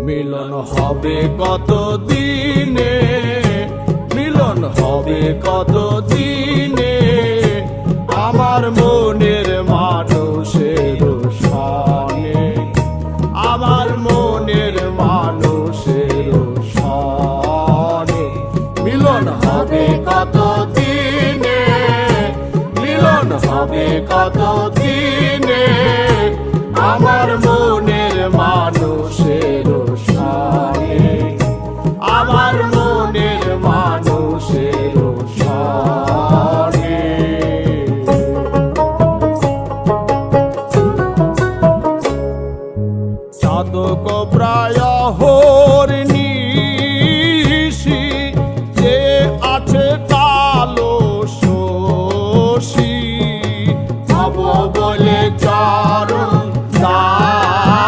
মিলন হবে কত দিনে, মিলন হবে কত দিনে, আমার মনের মানুষের সনে, আমার মনের মানুষের সনে। মিলন হবে কত দিনে, মিলন হবে কত দিনে, আমার মনের মানুষের সনে, আমার মনের মানুষের সনে। চাতক প্রায় হরিণী